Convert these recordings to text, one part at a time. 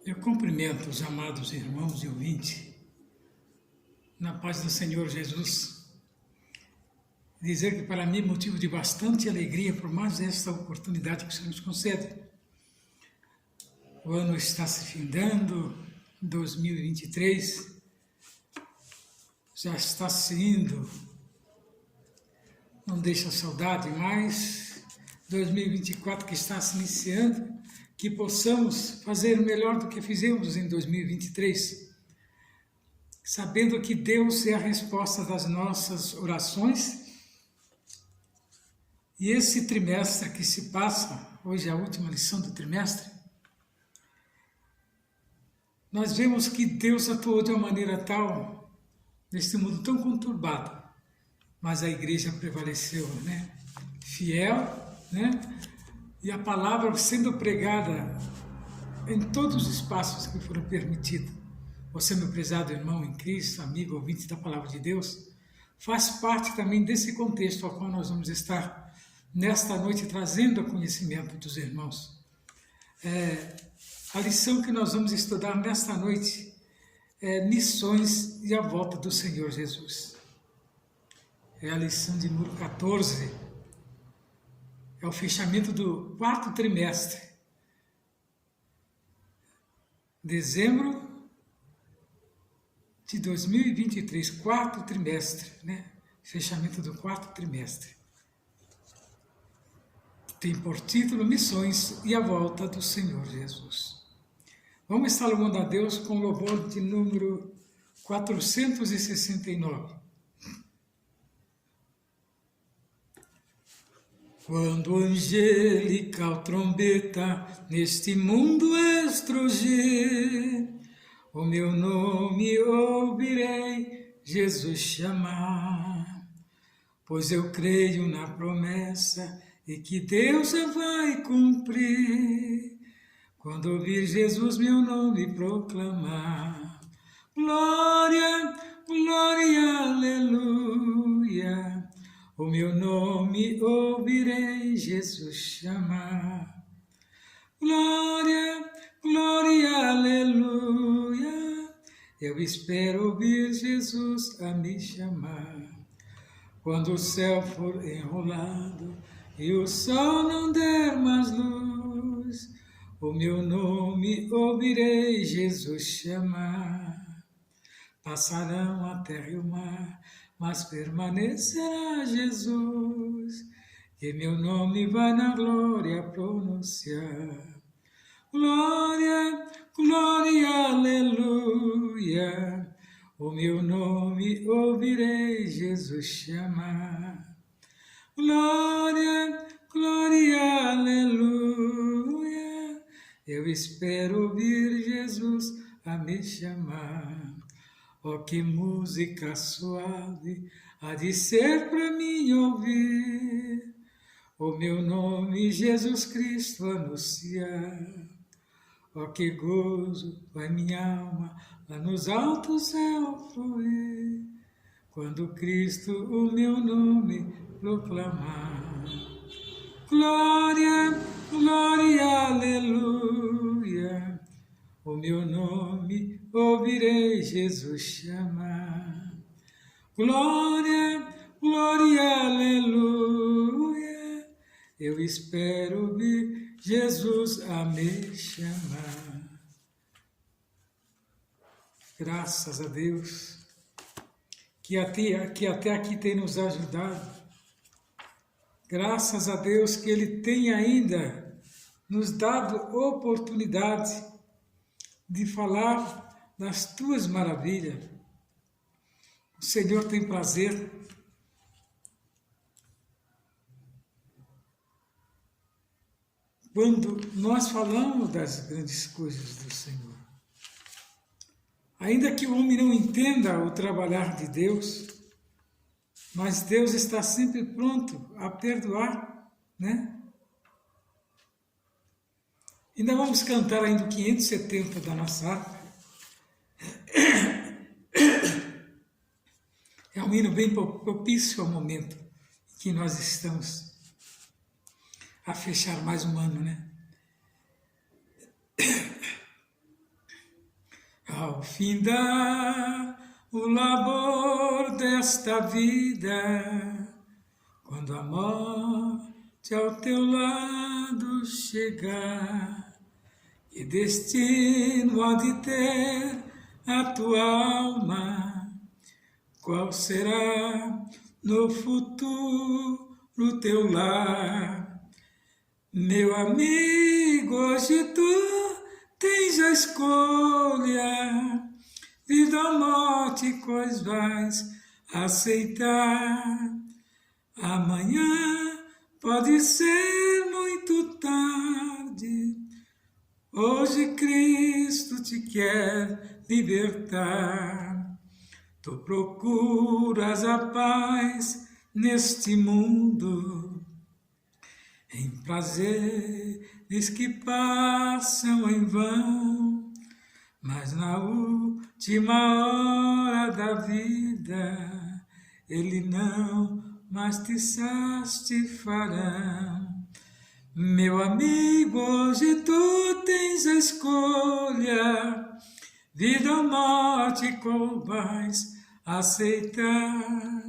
Eu cumprimento os amados irmãos e ouvintes, na paz do Senhor Jesus. Dizer que para mim é motivo de bastante alegria por mais esta oportunidade que o Senhor nos concede. O ano está se findando, 2023 já está se indo, não deixa saudade mais, 2024 que está se iniciando, que possamos fazer melhor do que fizemos em 2023, sabendo que Deus é a resposta das nossas orações. E esse trimestre que se passa, hoje é a última lição do trimestre, nós vemos que Deus atuou de uma maneira tal, neste mundo tão conturbado, mas a igreja prevaleceu, fiel, e a palavra sendo pregada em todos os espaços que foram permitidos. Você, meu prezado irmão em Cristo, amigo, ouvinte da palavra de Deus, faz parte também desse contexto ao qual nós vamos estar nesta noite trazendo a conhecimento dos irmãos. A lição que nós vamos estudar nesta noite é missões e a volta do Senhor Jesus. É a lição de número 14. É o fechamento do quarto trimestre. Dezembro de 2023, quarto trimestre, Fechamento do quarto trimestre. Tem por título Missões e a volta do Senhor Jesus. Vamos estar louvando a Deus com o louvor de número 469. Quando angelical trombeta neste mundo estruger, o meu nome ouvirei Jesus chamar, pois eu creio na promessa e que Deus já vai cumprir, quando ouvir Jesus meu nome proclamar. Glória, glória, aleluia, o meu nome ouvirei Jesus chamar. Glória, glória, aleluia, eu espero ouvir Jesus a me chamar. Quando o céu for enrolado e o sol não der mais luz, o meu nome ouvirei Jesus chamar. Passarão a terra e o mar, mas permanecerá Jesus, e meu nome vai na glória pronunciar. Glória, glória, aleluia, o meu nome ouvirei Jesus chamar. Glória, glória, aleluia, eu espero ouvir Jesus a me chamar. Oh, que música suave há de ser para mim ouvir, o meu nome Jesus Cristo anunciar. Oh, que gozo vai minha alma lá nos altos céus fluir, quando Cristo o meu nome proclamar. Glória, glória, aleluia, o meu nome ouvirei Jesus chamar. Glória, glória, aleluia, eu espero ouvir Jesus a me chamar. Graças a Deus, que até aqui tem nos ajudado. Graças a Deus que Ele tem ainda nos dado oportunidade de falar das Tuas maravilhas. O Senhor tem prazer quando nós falamos das grandes coisas do Senhor. Ainda que o homem não entenda o trabalhar de Deus, mas Deus está sempre pronto a perdoar, Ainda vamos cantar ainda o 570 da nossa harpa. É um hino bem propício ao momento em que nós estamos a fechar mais um ano, Ao findar o labor desta vida, quando a morte ao teu lado chegar, que destino há de ter a tua alma? Qual será no futuro teu lar? Meu amigo, hoje tu tens a escolha, vida ou morte, quais vais aceitar? Amanhã pode ser muito tarde, hoje Cristo te quer libertar. Tu procuras a paz neste mundo, em prazeres que passam em vão, mas na última hora da vida, Ele não mais te satisfarão. Meu amigo, hoje tu tens a escolha, vida ou morte, qual vais aceitar?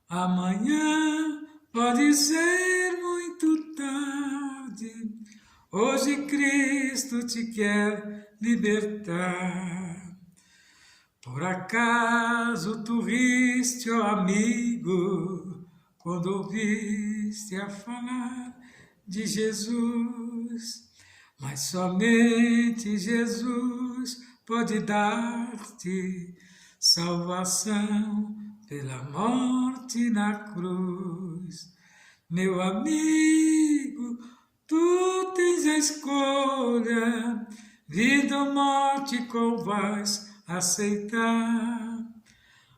Amanhã pode ser muito tarde, hoje Cristo te quer libertar. Por acaso tu riste, ó amigo, quando ouviste a falar de Jesus? Mas somente Jesus pode dar-te salvação pela morte na cruz. Meu amigo, tu tens a escolha, vida ou morte, qual vais aceitar?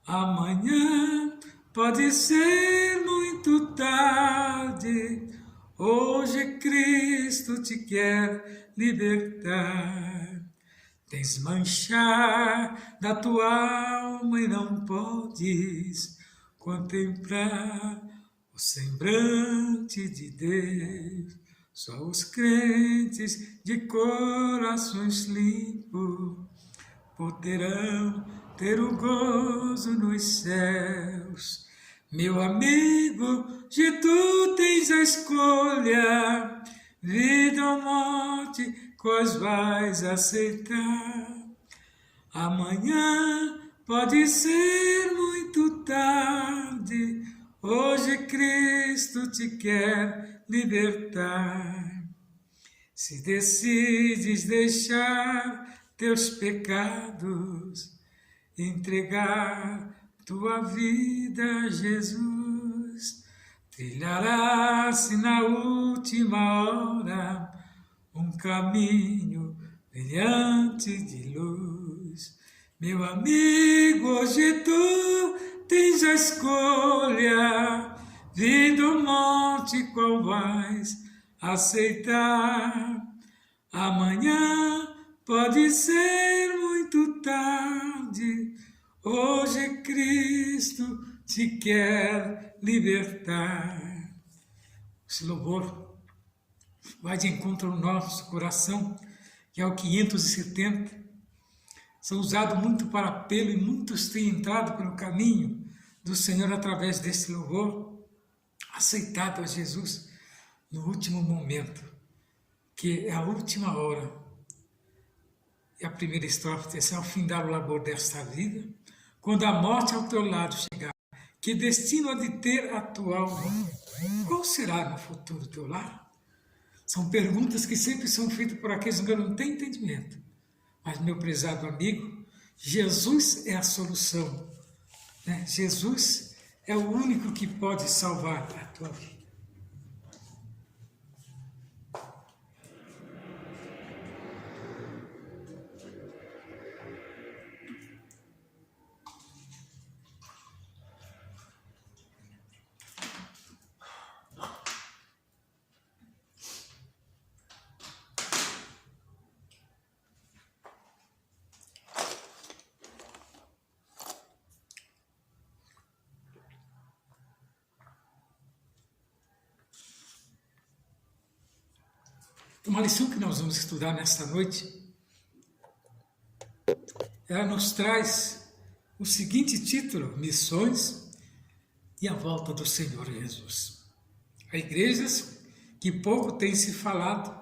Amanhã pode ser muito tarde, hoje Cristo te quer libertar. Desmanchar da tua alma e não podes contemplar o semblante de Deus. Só os crentes de corações limpos poderão ter o gozo nos céus. Meu amigo, de tu tens a escolha, vida ou morte, quais vais aceitar? Amanhã pode ser muito tarde, hoje Cristo te quer libertar. Se decides deixar teus pecados, entregar tua vida a Jesus, trilharás na última hora um caminho brilhante de luz. Meu amigo, hoje tu tens a escolha, vida ou morte, qual vais aceitar? Amanhã pode ser muito tarde, hoje Cristo te quer libertar. Esse louvor vai de encontro ao nosso coração, que é o 570. São usados muito para apelo e muitos têm entrado pelo caminho do Senhor através desse louvor, aceitado a Jesus no último momento, que é a última hora. E a primeira estrofe diz: ao findar o labor desta vida, quando a morte ao teu lado chegar, que destino há de ter a tua alma? Qual será no futuro teu lar? São perguntas que sempre são feitas por aqueles que não têm entendimento. Mas, meu prezado amigo, Jesus é a solução, né? Jesus é o único que pode salvar a tua vida. Uma lição que nós vamos estudar nesta noite ela nos traz o seguinte título: Missões e a volta do Senhor Jesus. Há igrejas que pouco tem se falado.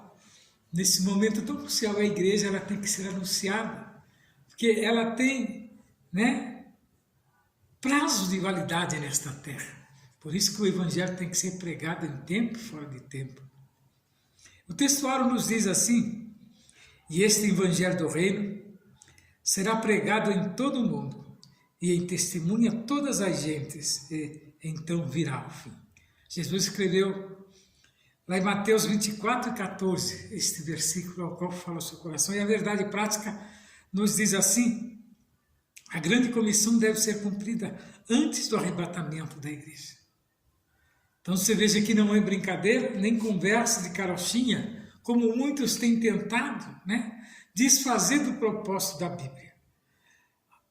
Nesse momento tão crucial, a igreja ela tem que ser anunciada, porque ela tem, prazo de validade nesta terra. Por isso que o evangelho tem que ser pregado em tempo e fora de tempo. O textuário nos diz assim: e este evangelho do reino será pregado em todo o mundo e em testemunha a todas as gentes, e então virá o fim. Jesus escreveu lá em Mateus 24:14, este versículo ao qual fala o seu coração, e a verdade prática nos diz assim: a grande comissão deve ser cumprida antes do arrebatamento da igreja. Então você veja que não é brincadeira, nem conversa de carochinha, como muitos têm tentado, desfazer do propósito da Bíblia.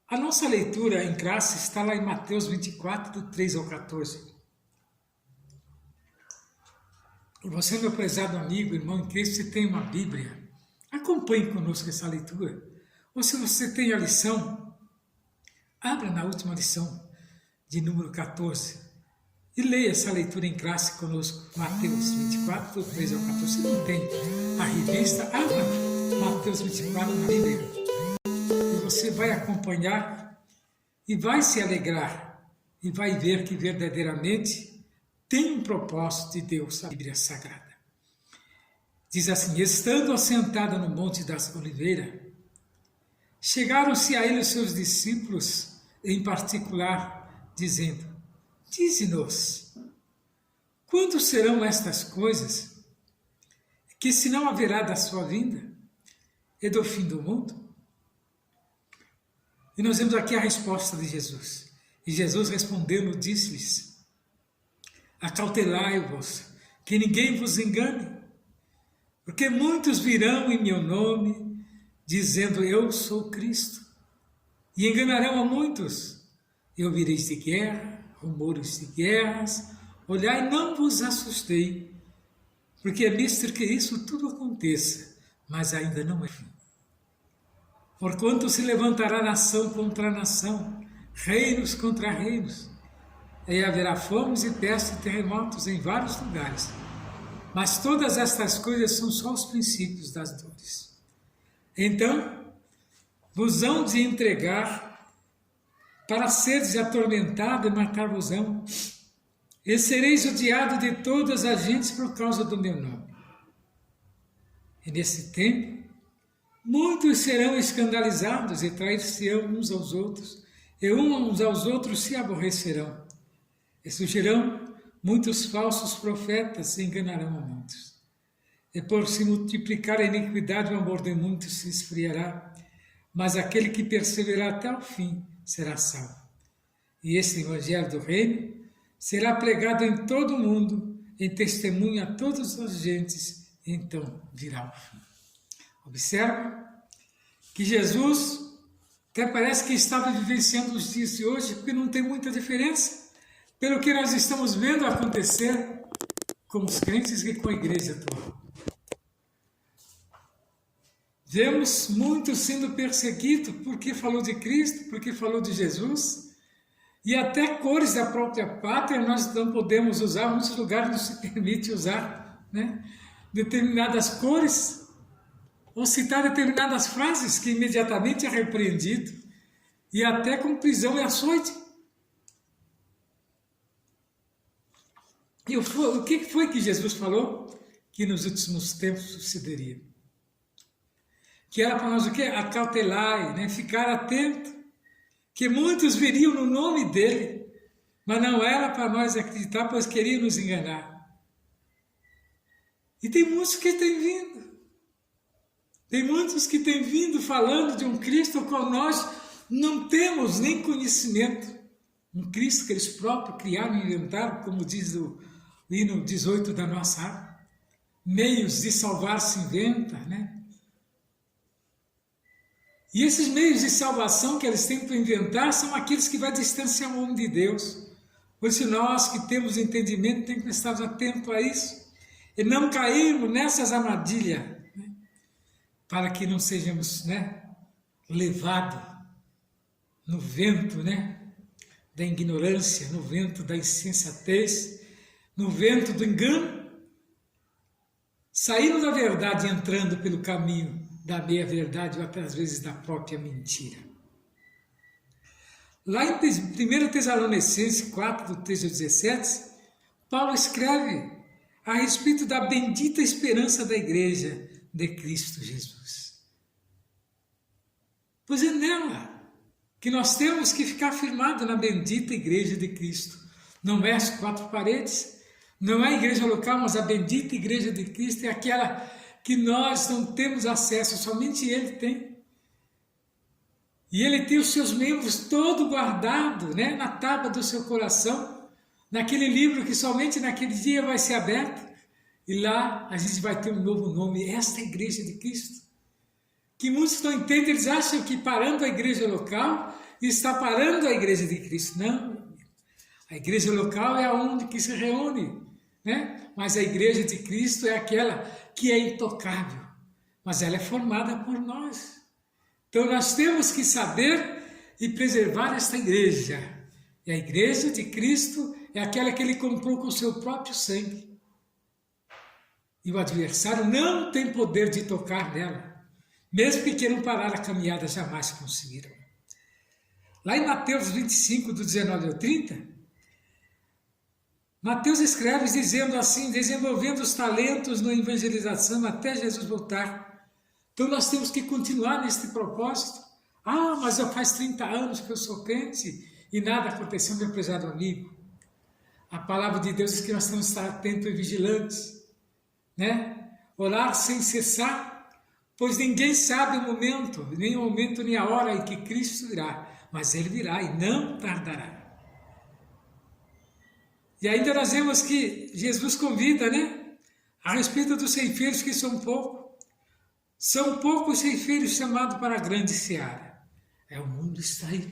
A nossa leitura em classe está lá em Mateus 24, do 3 ao 14. Você, meu prezado amigo, irmão em Cristo, se tem uma Bíblia, acompanhe conosco essa leitura. Ou se você tem a lição, abra na última lição, de número 14, e leia essa leitura em classe conosco, Mateus 24, do 3 ao 14. Se não tem a revista, abra Mateus 24 na Bíblia, e você vai acompanhar e vai se alegrar, e vai ver que verdadeiramente tem um propósito de Deus, a Bíblia Sagrada. Diz assim: estando assentada no Monte das Oliveiras, chegaram-se a ele os seus discípulos, em particular, dizendo: dize-nos, quando serão estas coisas? Que sinal haverá da sua vinda e do fim do mundo? E nós vemos aqui a resposta de Jesus. E Jesus respondendo, disse-lhes: acautelai-vos, que ninguém vos engane, porque muitos virão em meu nome, dizendo eu sou Cristo, e enganarão a muitos. E ouvireis de guerra, rumores de guerras, olhai, não vos assustei, porque é mister que isso tudo aconteça, mas ainda não é fim. Porquanto se levantará nação contra nação, reinos contra reinos, e haverá fomes e pestes e terremotos em vários lugares. Mas todas estas coisas são só os princípios das dores. Então, vos hão de entregar para seres atormentado e matar-vos-ão, e sereis odiado de todas as gentes por causa do meu nome. E nesse tempo, muitos serão escandalizados e trair-se-ão uns aos outros, e uns aos outros se aborrecerão. E surgirão muitos falsos profetas e enganarão a muitos. E por se multiplicar a iniquidade, o amor de muitos se esfriará, mas aquele que perseverar até o fim será salvo. E esse evangelho do reino será pregado em todo o mundo, em testemunho a todas as gentes, e então virá o fim. Observa que Jesus até parece que estava vivenciando os dias de hoje, porque não tem muita diferença pelo que nós estamos vendo acontecer com os crentes e com a igreja atual. Vemos muitos sendo perseguidos porque falou de Cristo, porque falou de Jesus, e até cores da própria pátria nós não podemos usar, em muitos lugares não se permite usar, determinadas cores, ou citar determinadas frases que imediatamente é repreendido, e até com prisão e açoite. E o que foi que Jesus falou? Que nos últimos tempos sucederia. Que era para nós o quê? Acautelai, ficar atento. Que muitos viriam no nome dele, mas não era para nós acreditar, pois queriam nos enganar. E tem muitos que têm vindo. Tem muitos que têm vindo falando de um Cristo ao qual nós não temos nem conhecimento. Um Cristo que eles próprios criaram e inventaram, como diz o hino 18 da nossa harpa. Meios de salvar se inventa, E esses meios de salvação que eles tentam inventar são aqueles que vão distanciar o homem de Deus. Por isso nós que temos entendimento temos que estar atentos a isso e não cairmos nessas armadilhas, para que não sejamos levados no vento, né, da ignorância, no vento da insensatez, no vento do engano, saíram da verdade entrando pelo caminho da meia-verdade ou até às vezes da própria mentira. Lá em 1 Tessalonicenses 4, do 13 ao 17, Paulo escreve a respeito da bendita esperança da igreja de Cristo Jesus. Pois é nela que nós temos que ficar firmados na bendita igreja de Cristo. Não é as quatro paredes, não é a igreja local, mas a bendita igreja de Cristo é aquela que nós não temos acesso, somente Ele tem. E Ele tem os seus membros todo guardado, né, na tábua do seu coração, naquele livro que somente naquele dia vai ser aberto, e lá a gente vai ter um novo nome, esta é a igreja de Cristo. Que muitos não entendem, eles acham que parando a igreja local, está parando a igreja de Cristo. Não, a igreja local é onde que se reúne, né? Mas a igreja de Cristo é aquela que é intocável, mas ela é formada por nós. Então nós temos que saber e preservar esta igreja. E a igreja de Cristo é aquela que Ele comprou com o seu próprio sangue. E o adversário não tem poder de tocar nela. Mesmo que queiram parar a caminhada, jamais conseguirão. Lá em Mateus 25, do 19 ao 30, Mateus escreve dizendo assim, desenvolvendo os talentos na evangelização até Jesus voltar. Então nós temos que continuar neste propósito. Ah, mas já faz 30 anos que eu sou crente e nada aconteceu, meu prezado amigo. A palavra de Deus diz que nós temos que estar atentos e vigilantes, né? Orar sem cessar, pois ninguém sabe o momento, nem o momento nem a hora em que Cristo virá, mas Ele virá e não tardará. E ainda nós vemos que Jesus convida, né, a respeito dos ceifeiros que são poucos. São poucos ceifeiros chamados para a grande seara. O mundo está aí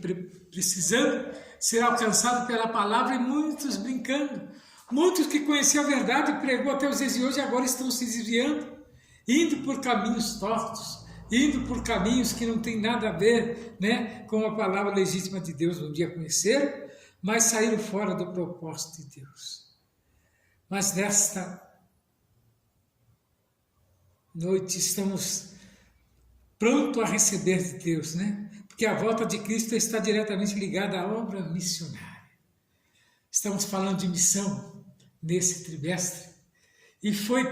precisando ser alcançado pela palavra e muitos brincando. Muitos que conheciam a verdade e pregou até os dias de hoje agora estão se desviando, indo por caminhos tortos, indo por caminhos que não tem nada a ver, né, com a palavra legítima de Deus. Um dia conheceram, mas saíram fora do propósito de Deus. Mas nesta noite estamos prontos a receber de Deus, né? Porque a volta de Cristo está diretamente ligada à obra missionária. Estamos falando de missão nesse trimestre e foi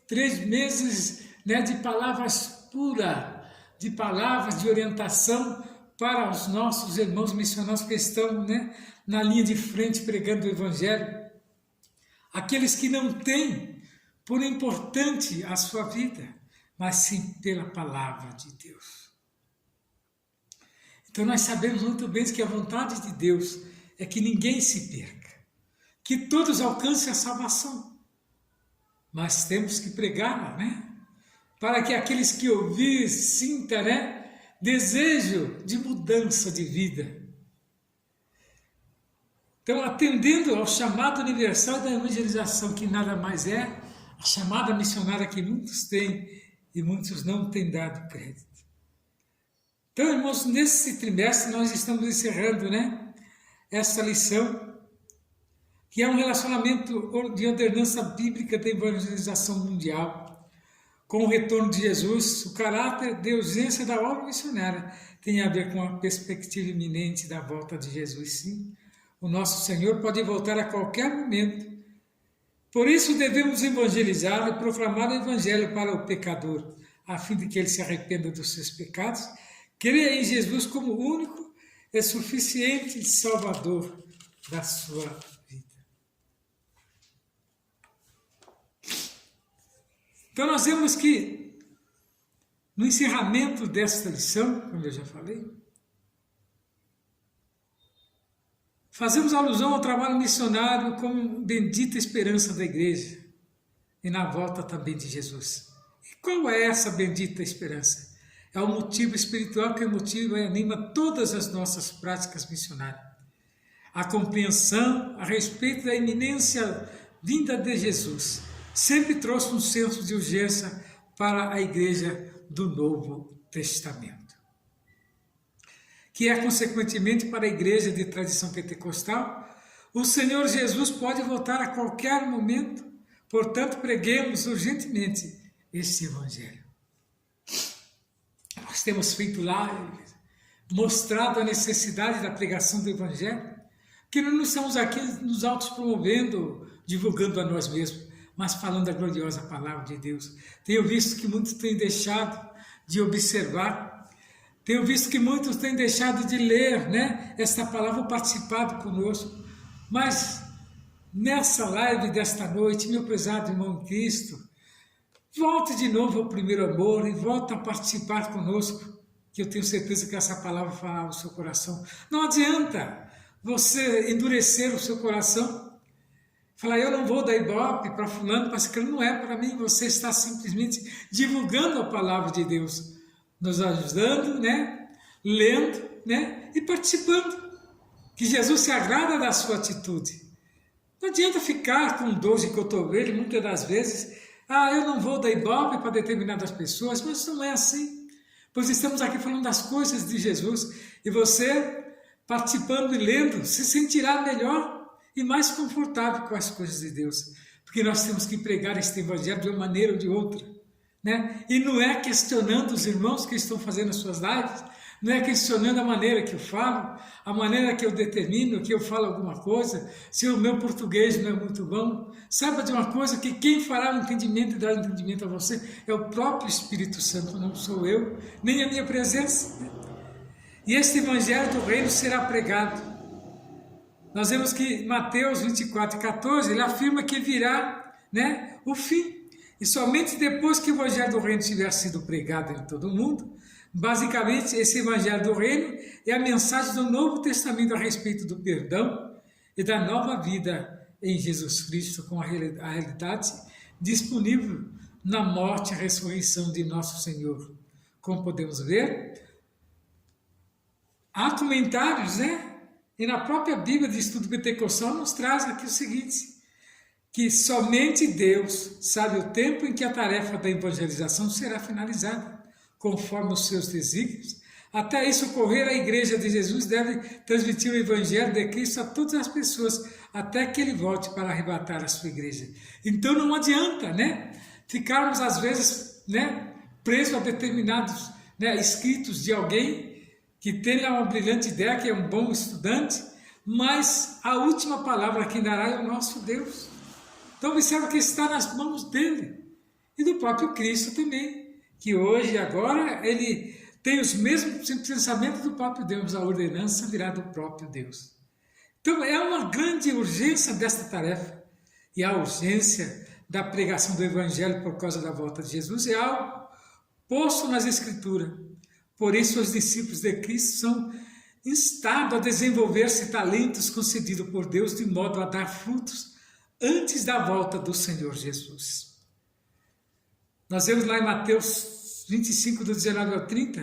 3 meses, né, de palavras puras, de palavras de orientação para os nossos irmãos missionários que estão, né, na linha de frente pregando o Evangelho. Aqueles que não têm por importante a sua vida, mas sim pela palavra de Deus. Então nós sabemos muito bem que a vontade de Deus é que ninguém se perca, que todos alcancem a salvação. Mas temos que pregá-la, né? Para que aqueles que ouvir sintam, né, desejo de mudança de vida. Então, atendendo ao chamado universal da evangelização, que nada mais é a chamada missionária que muitos têm e muitos não têm dado crédito. Então, irmãos, nesse trimestre nós estamos encerrando, né, essa lição, que é um relacionamento de ordenança bíblica da evangelização mundial. Com o retorno de Jesus, o caráter de urgência da obra missionária tem a ver com a perspectiva iminente da volta de Jesus, sim. O nosso Senhor pode voltar a qualquer momento. Por isso devemos evangelizar e proclamar o Evangelho para o pecador, a fim de que ele se arrependa dos seus pecados, creia em Jesus como único e suficiente Salvador da sua vida. Então nós vemos que, no encerramento desta lição, como eu já falei, fazemos alusão ao trabalho missionário como bendita esperança da igreja e na volta também de Jesus. E qual é essa bendita esperança? É o motivo espiritual que motiva e anima todas as nossas práticas missionárias. A compreensão a respeito da iminência vinda de Jesus sempre trouxe um senso de urgência para a igreja do Novo Testamento. que é consequentemente para a igreja de tradição pentecostal, o Senhor Jesus pode voltar a qualquer momento, portanto preguemos urgentemente este Evangelho. Nós temos feito lives, mostrado a necessidade da pregação do Evangelho, que não estamos aqui nos autos promovendo, divulgando a nós mesmos, mas falando a gloriosa palavra de Deus. Tenho visto que muitos têm deixado de observar, tenho visto que muitos têm deixado de ler, esta palavra, participado conosco, mas nessa live desta noite, meu prezado irmão em Cristo, volte de novo ao primeiro amor e volte a participar conosco, que eu tenho certeza que essa palavra fará no seu coração. Não adianta você endurecer o seu coração, falar, eu não vou dar ibope para fulano, para ciclano, não é para mim, você está simplesmente divulgando a palavra de Deus, nos ajudando, lendo, e participando, que Jesus se agrada da sua atitude. Não adianta ficar com dor de cotovelo, muitas das vezes, eu não vou dar ibope para determinadas pessoas, mas não é assim, pois estamos aqui falando das coisas de Jesus, e você, participando e lendo, se sentirá melhor e mais confortável com as coisas de Deus, porque nós temos que pregar este Evangelho de uma maneira ou de outra, e não é questionando os irmãos que estão fazendo as suas lives, não é questionando a maneira que eu falo, a maneira que eu determino, que eu falo alguma coisa, se o meu português não é muito bom. Saiba de uma coisa, que quem fará o entendimento e dará o entendimento a você é o próprio Espírito Santo, não sou eu, nem a minha presença. E este Evangelho do Reino será pregado. Nós vemos que Mateus 24:14, ele afirma que virá o fim. E somente depois que o Evangelho do Reino tiver sido pregado em todo o mundo, basicamente esse Evangelho do Reino é a mensagem do Novo Testamento a respeito do perdão e da nova vida em Jesus Cristo, com a realidade disponível na morte e ressurreição de nosso Senhor. Como podemos ver, há comentários, e na própria Bíblia de Estudo Pentecostal nos traz aqui o seguinte, que somente Deus sabe o tempo em que a tarefa da evangelização será finalizada, conforme os seus desígnios. Até isso ocorrer, a Igreja de Jesus deve transmitir o Evangelho de Cristo a todas as pessoas, até que Ele volte para arrebatar a sua Igreja. Então não adianta, ficarmos às vezes, presos a determinados escritos de alguém que tenha uma brilhante ideia, que é um bom estudante, mas a última palavra que dará é o nosso Deus. Então observa que está nas mãos dele e do próprio Cristo também, que hoje e agora ele tem os mesmos pensamentos do próprio Deus, a ordenança virá do próprio Deus. Então é uma grande urgência desta tarefa, e a urgência da pregação do Evangelho por causa da volta de Jesus é algo posto nas Escrituras. Por isso os discípulos de Cristo são instados a desenvolver-se talentos concedidos por Deus, de modo a dar frutos antes da volta do Senhor Jesus. Nós vemos lá em Mateus 25, do 19 ao 30,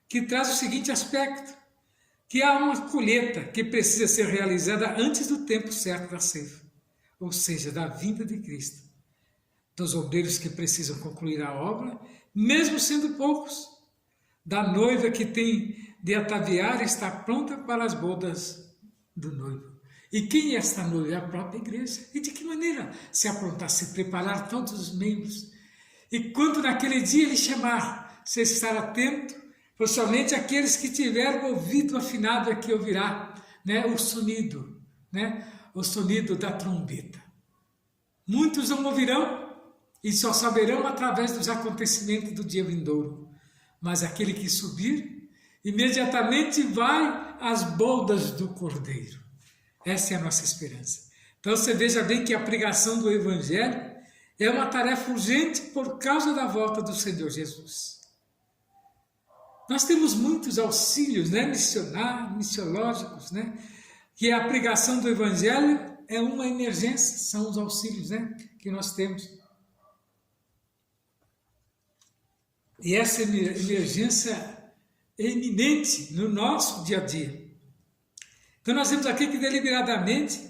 que traz o seguinte aspecto, que há uma colheita que precisa ser realizada antes do tempo certo da ceifa, ou seja, da vinda de Cristo, dos obreiros que precisam concluir a obra, mesmo sendo poucos, da noiva que tem de ataviar e está pronta para as bodas do noivo. E quem é esta noiva? É a própria igreja. E de que maneira? Se aprontar, se preparar todos os membros. E quando naquele dia ele chamar, você estar atento, principalmente aqueles que tiveram ouvido afinado é que ouvirá, o sonido, o sonido da trombeta. Muitos não ouvirão e só saberão através dos acontecimentos do dia vindouro. Mas aquele que subir, imediatamente vai às bodas do Cordeiro. Essa é a nossa esperança. Então você veja bem que a pregação do Evangelho é uma tarefa urgente por causa da volta do Senhor Jesus. Nós temos muitos auxílios, missiológicos, que a pregação do Evangelho é uma emergência, são os auxílios, que nós temos. E essa emergência é iminente no nosso dia a dia. Então nós vemos aqui que deliberadamente,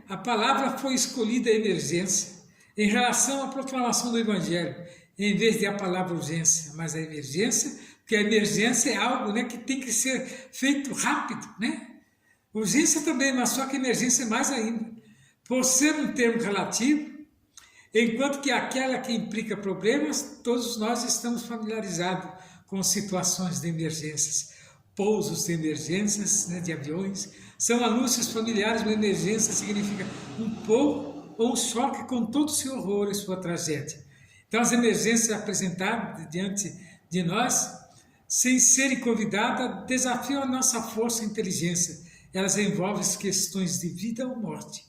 a palavra foi escolhida a emergência em relação à proclamação do Evangelho. em vez de a palavra urgência, mas a emergência, porque a emergência é algo, né, que tem que ser feito rápido, né? Urgência também, mas só que emergência é mais ainda. Por ser um termo relativo, enquanto que aquela que implica problemas, todos nós estamos familiarizados com situações de emergências, pousos de emergências, né, de aviões, são anúncios familiares. Uma emergência significa um pouco ou um choque com todo o seu horror e sua tragédia. Então as emergências apresentadas diante de nós, sem serem convidadas, desafiam a nossa força e inteligência. Elas envolvem questões de vida ou morte.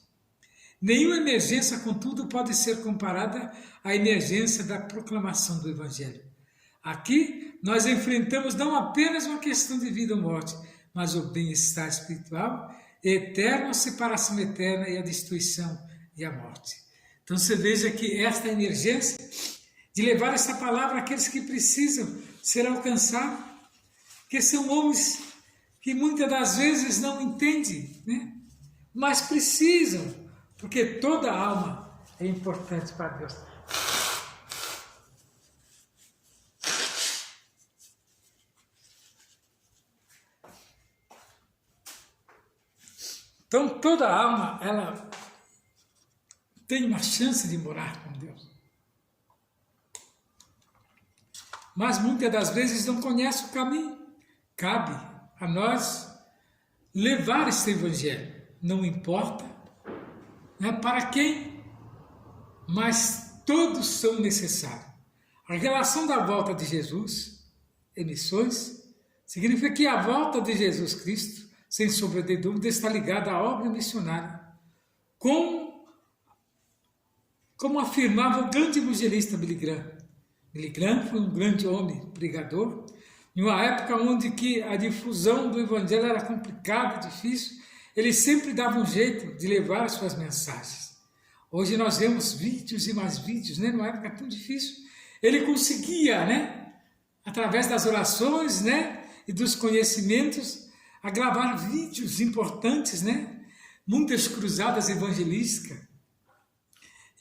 Nenhuma emergência, contudo, pode ser comparada à emergência da proclamação do Evangelho. Aqui, nós enfrentamos não apenas uma questão de vida ou morte, mas o bem-estar espiritual, eterno, a separação eterna e a destruição e a morte. Então você veja que esta emergência de levar essa palavra àqueles que precisam ser alcançados, que são homens que muitas das vezes não entendem, né? Mas precisam, porque toda alma é importante para Deus. Então toda alma, ela tem uma chance de morar com Deus. Mas muitas das vezes não conhece o caminho. Cabe a nós levar esse evangelho. Não importa, né, para quem, mas todos são necessários. A relação da volta de Jesus em missões significa que a volta de Jesus Cristo, sem sombra de dúvida, está ligada à obra missionária. Como afirmava o grande evangelista Billy Graham. Billy Graham foi um grande homem, pregador, em uma época onde que a difusão do evangelho era complicada, difícil. Ele sempre dava um jeito de levar as suas mensagens. Hoje nós vemos vídeos e mais vídeos, né? Numa época tão difícil. Ele conseguia, né, através das orações, né, e dos conhecimentos, a gravar vídeos importantes, né? Muitas cruzadas evangelísticas.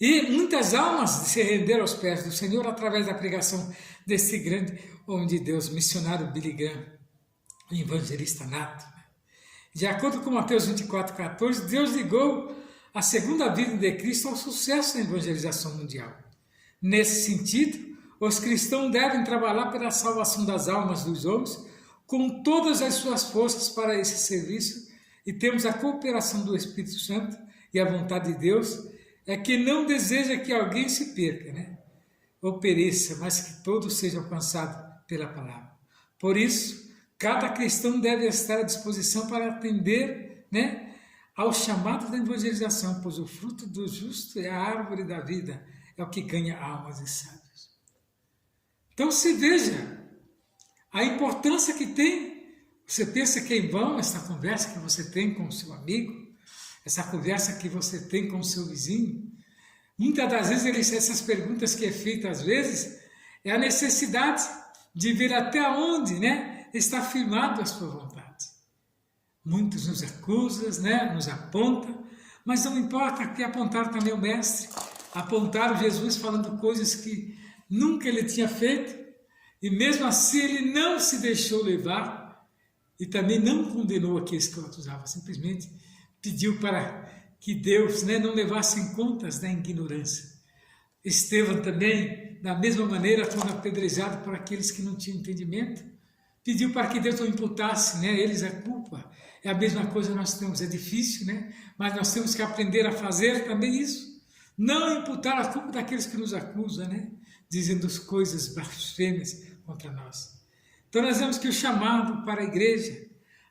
E muitas almas se renderam aos pés do Senhor através da pregação desse grande homem de Deus, missionário Billy Graham, evangelista nato. De acordo com Mateus 24,14, Deus ligou a segunda vinda de Cristo ao sucesso na evangelização mundial. Nesse sentido, os cristãos devem trabalhar pela salvação das almas dos homens com todas as suas forças para esse serviço, e temos a cooperação do Espírito Santo, e a vontade de Deus é que não deseja que alguém se perca, né, ou pereça, mas que todos sejam alcançados pela palavra. Por isso, cada cristão deve estar à disposição para atender, né, ao chamado da evangelização, pois o fruto do justo é a árvore da vida, é o que ganha almas e sábios. Então se veja a importância que tem. Você pensa que é em vão essa conversa que você tem com o seu amigo, essa conversa que você tem com o seu vizinho? Muitas das vezes essas perguntas que é feita às vezes é a necessidade de ver até onde, né, está firmado a sua vontade. Muitos nos acusam, né, nos apontam, mas não importa, que apontaram também o Mestre, apontaram Jesus falando coisas que nunca ele tinha feito, e mesmo assim ele não se deixou levar, e também não condenou aqueles que o acusavam, simplesmente pediu para que Deus, né, não levasse em contas da ignorância. Estevão também, da mesma maneira, quando apedrejado por aqueles que não tinham entendimento, pediu para que Deus não imputasse, né, eles a culpa. É a mesma coisa nós temos, é difícil, né, mas nós temos que aprender a fazer também isso. Não imputar a culpa daqueles que nos acusam, né, dizendo coisas blasfêmias contra nós. Então nós vemos que o chamado para a igreja,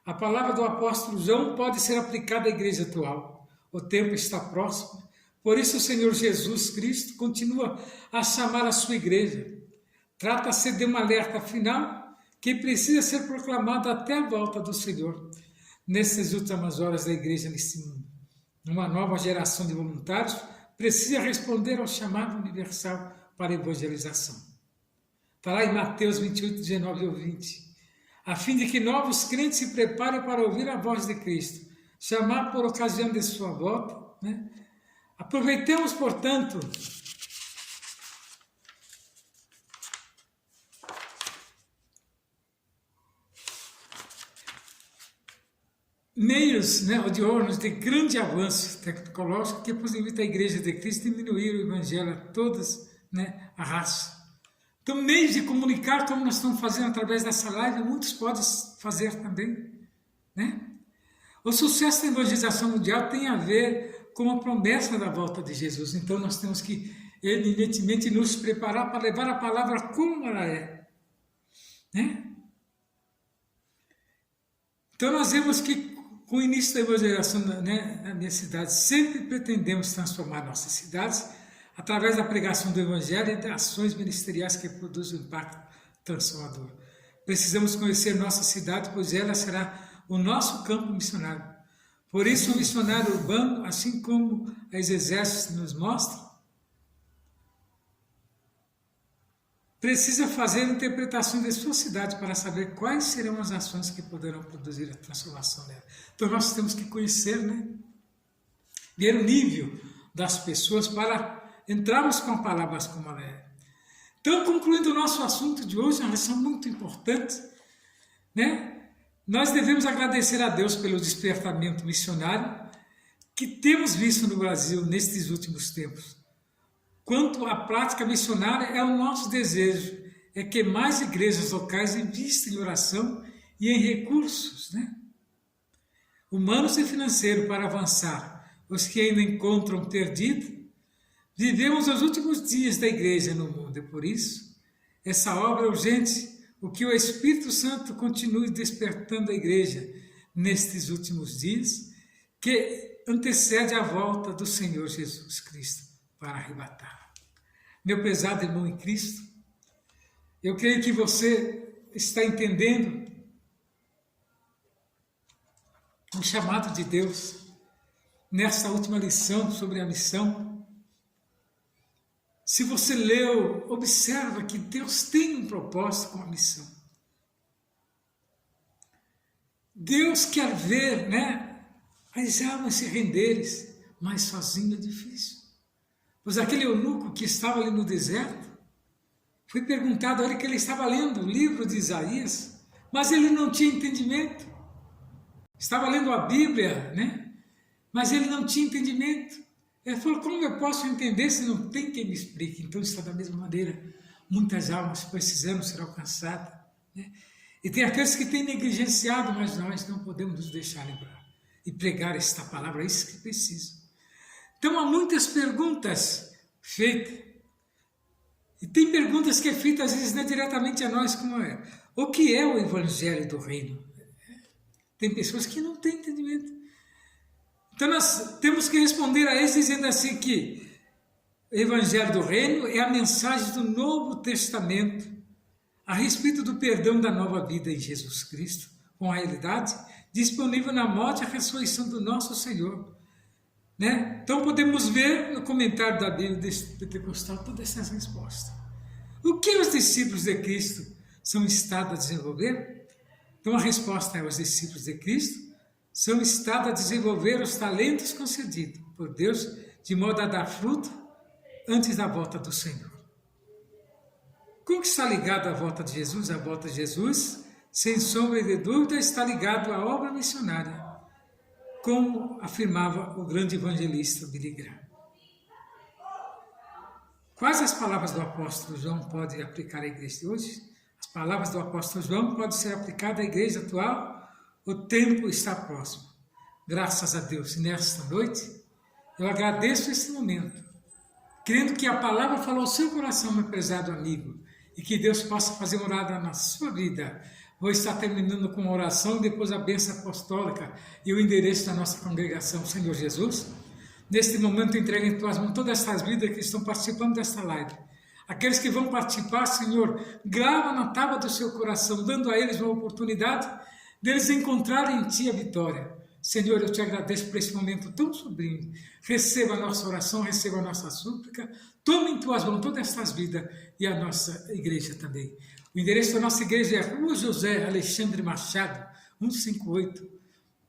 a palavra do apóstolo João pode ser aplicada à igreja atual. O tempo está próximo, por isso o Senhor Jesus Cristo continua a chamar a sua igreja. Trata-se de um alerta final que precisa ser proclamado até a volta do Senhor, nessas últimas horas da igreja nesse mundo. Uma nova geração de voluntários precisa responder ao chamado universal para a evangelização. Está lá em Mateus 28, 19 ou 20. A fim de que novos crentes se preparem para ouvir a voz de Cristo, chamar por ocasião de sua volta, né? Aproveitemos, portanto, meios, né, de órgãos de grande avanço tecnológico que possibilita a Igreja de Cristo diminuir o Evangelho a todas, né, a raça. Então, meios de comunicar, como nós estamos fazendo através dessa live, muitos podem fazer também, né? O sucesso da evangelização mundial tem a ver com a promessa da volta de Jesus. Então, nós temos que, evidentemente, nos preparar para levar a palavra como ela é, né? Então, nós vemos que, com o início da evangelização, né, na minha cidade, sempre pretendemos transformar nossas cidades através da pregação do Evangelho e de ações ministeriais que produzem um impacto transformador. Precisamos conhecer nossa cidade, pois ela será o nosso campo missionário. Por isso, o missionário urbano, assim como as exércitos nos mostram, precisa fazer a interpretação de sua cidade para saber quais serão as ações que poderão produzir a transformação dela. Então nós temos que conhecer, né? Ver o nível das pessoas para entrarmos com palavras como ela é. Então, concluindo o nosso assunto de hoje, uma lição muito importante, né? Nós devemos agradecer a Deus pelo despertamento missionário que temos visto no Brasil nestes últimos tempos. Quanto à prática missionária, é o nosso desejo, é que mais igrejas locais investam em oração e em recursos, né, humanos e financeiros para avançar os que ainda encontram perdido. Vivemos os últimos dias da igreja no mundo, e por isso, essa obra é urgente, o que o Espírito Santo continue despertando a igreja nestes últimos dias, que antecede a volta do Senhor Jesus Cristo para arrebatar. Meu prezado irmão em Cristo, eu creio que você está entendendo o chamado de Deus nessa última lição sobre a missão. Se você leu, observa que Deus tem um propósito com a missão. Deus quer ver, né, as almas se renderem, mas sozinho é difícil. Pois aquele eunuco que estava ali no deserto, foi perguntado a ele que ele estava lendo o livro de Isaías, mas ele não tinha entendimento. Estava lendo a Bíblia, né? Mas ele não tinha entendimento. Ele falou, como eu posso entender se não tem quem me explique? Então está da mesma maneira, muitas almas precisando ser alcançadas, né? E tem aqueles que têm negligenciado, mas nós não podemos nos deixar lembrar e pregar esta palavra, é isso que precisa. Então, há muitas perguntas feitas. E tem perguntas que é feita, às vezes, não diretamente a nós, como é. O que é o Evangelho do Reino? Tem pessoas que não têm entendimento. Então, nós temos que responder a eles dizendo assim que o Evangelho do Reino é a mensagem do Novo Testamento a respeito do perdão da nova vida em Jesus Cristo, com a realidade disponível na morte e a ressurreição do nosso Senhor. Né? Então podemos ver no comentário da Bíblia Pentecostal todas essas respostas. O que os discípulos de Cristo são estados a desenvolver? Então a resposta é: os discípulos de Cristo são estados a desenvolver os talentos concedidos por Deus de modo a dar fruto antes da volta do Senhor. Como que está ligado à volta de Jesus? A volta de Jesus, sem sombra de dúvida, está ligado à obra missionária, como afirmava o grande evangelista Billy Graham. Quais as palavras do apóstolo João podem aplicar à igreja de hoje? As palavras do apóstolo João podem ser aplicadas à igreja atual. O tempo está próximo. Graças a Deus, nesta noite, eu agradeço esse momento, crendo que a palavra falou ao seu coração, meu prezado amigo, e que Deus possa fazer morada na sua vida. Vou estar terminando com uma oração, depois a bênção apostólica e o endereço da nossa congregação. Senhor Jesus, neste momento entregue em tuas mãos todas essas vidas que estão participando desta live. Aqueles que vão participar, Senhor, grava na tábua do seu coração, dando a eles uma oportunidade deles encontrarem em Ti a vitória. Senhor, eu Te agradeço por esse momento tão sublime. Receba a nossa oração, receba a nossa súplica. Toma em Tuas mãos todas essas vidas e a nossa igreja também. O endereço da nossa igreja é Rua José Alexandre Machado, 158,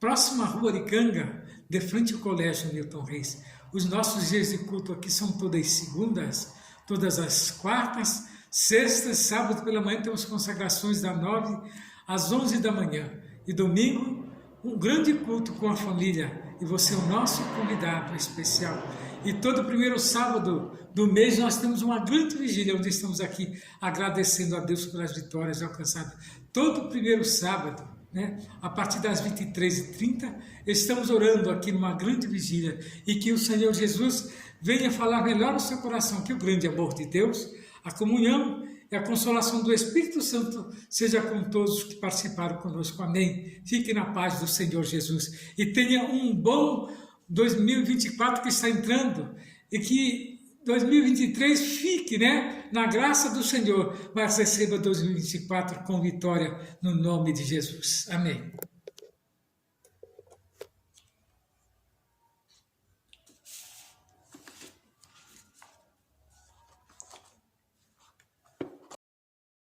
próxima à Rua Aricanga, de frente ao Colégio Newton Reis. Os nossos dias de culto aqui são todas as segundas, todas as quartas, sextas, sábado pela manhã temos consagrações das 9 às 11 da manhã. E domingo, um grande culto com a família e você é o nosso convidado especial. E todo primeiro sábado do mês nós temos uma grande vigília, onde estamos aqui agradecendo a Deus pelas vitórias alcançadas. Todo primeiro sábado, né, a partir das 23h30, estamos orando aqui numa grande vigília e que o Senhor Jesus venha falar melhor no seu coração, que o grande amor de Deus, a comunhão e a consolação do Espírito Santo seja com todos que participaram conosco. Amém. Fique na paz do Senhor Jesus e tenha um bom 2024 que está entrando e que 2023 fique, né, na graça do Senhor, mas receba 2024 com vitória no nome de Jesus. Amém.